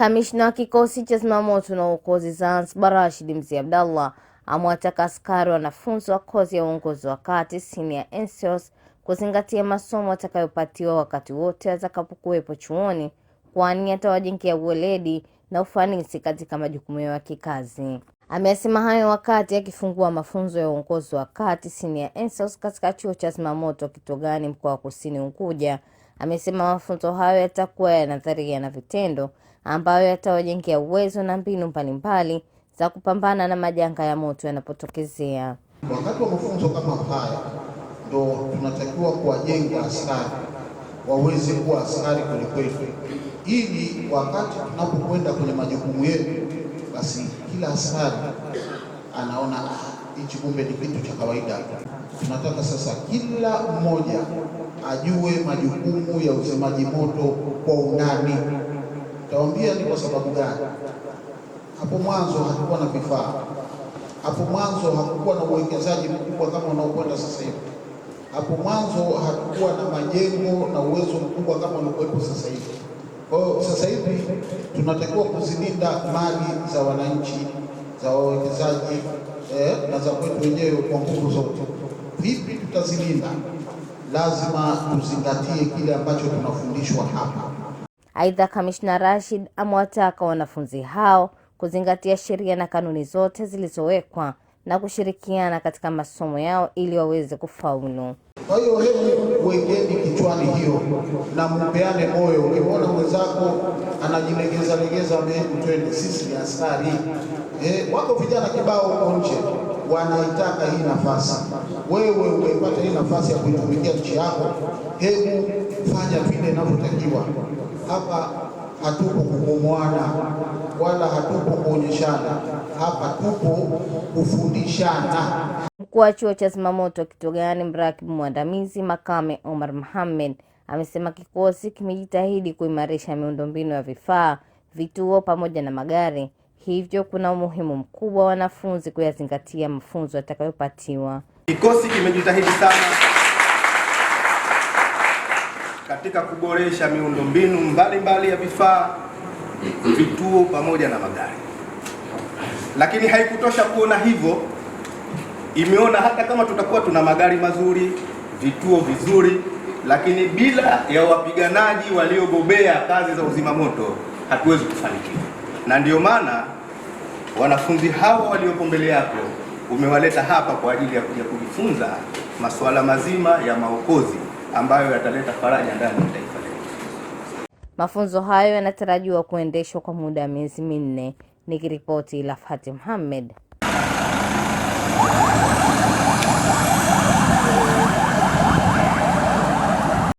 Kamishna wa kikosi cha zimamoto na uokozi Zanzibar Rashid Mzee Abdallah amewataka askari wanafunzi wa kozi ya uongozi wa kati Senior NCOS kuzingatia masomo watakayopatiwa wakati wote atakapokuwepo chuoni, kwani atawajengea uweledi na ufanisi katika majukumu yao ya kikazi. Amesema hayo wakati akifungua mafunzo ya uongozi wa kati Senior NCOS katika chuo cha zimamoto Kitogani, mkoa wa Kusini Unguja. Amesema mafunzo hayo yatakuwa ya nadharia na vitendo ambayo yatawajengea uwezo na mbinu mbalimbali za kupambana na majanga ya moto yanapotokezea. Wakati wa mafunzo kama haya ndo tunatakiwa kuwajenga askari waweze kuwa askari kwelikweli, ili wakati tunapokwenda kwenye majukumu yetu, basi kila askari anaona hichi kumbe ni kitu cha kawaida. Tunataka sasa kila mmoja ajue majukumu ya uzimaji moto kwa undani. Tawaambia ni kwa sababu gani. Hapo mwanzo hakukuwa na vifaa. Hapo mwanzo hakukuwa na uwekezaji mkubwa kama unaokwenda sasa hivi. Hapo mwanzo hakukuwa na majengo na uwezo mkubwa kama unaokuwepo sasa hivi. Kwa hiyo sasa hivi tunatakiwa kuzilinda mali za wananchi, za wawekezaji na za kwetu wenyewe kwa nguvu zote. Vipi tutazilinda? Lazima tuzingatie kile ambacho tunafundishwa hapa. Aidha, Kamishna Rashid amewataka wanafunzi hao kuzingatia sheria na kanuni zote zilizowekwa na kushirikiana katika masomo yao ili waweze kufaulu. Kwa hiyo hebu wekeni kichwani hiyo na mpeane moyo. Ukiona mwenzako anajilegeza, twende, sisi ni askari. Wako vijana kibao huko nje wanaitaka hii nafasi. Wewe umepata hii nafasi ya kuitumikia nchi yako, hebu fanya vile inavyotakiwa. Hapa hatupo kubomoana wala hatupo kuonyeshana, hapa tupo kufundishana. Mkuu wa chuo cha zimamoto Kitogani, mrakibu mwandamizi Makame Omar Mohamed, amesema kikosi kimejitahidi kuimarisha miundombinu ya vifaa, vituo pamoja na magari. Hivyo kuna umuhimu mkubwa wa wanafunzi kuyazingatia mafunzo yatakayopatiwa. Kikosi kimejitahidi sana katika kuboresha miundombinu mbalimbali ya vifaa, vituo pamoja na magari. Lakini haikutosha kuona hivyo, imeona hata kama tutakuwa tuna magari mazuri, vituo vizuri, lakini bila ya wapiganaji waliobobea kazi za uzimamoto hatuwezi kufanikiwa. Na ndio maana wanafunzi hao waliopo mbele yako umewaleta hapa kwa ajili ya kuja kujifunza masuala mazima ya maokozi ambayo yataleta faraja ndani ya taifa letu. Mafunzo hayo yanatarajiwa kuendeshwa kwa muda wa miezi 4. Nikiripoti Lafati Mohamed.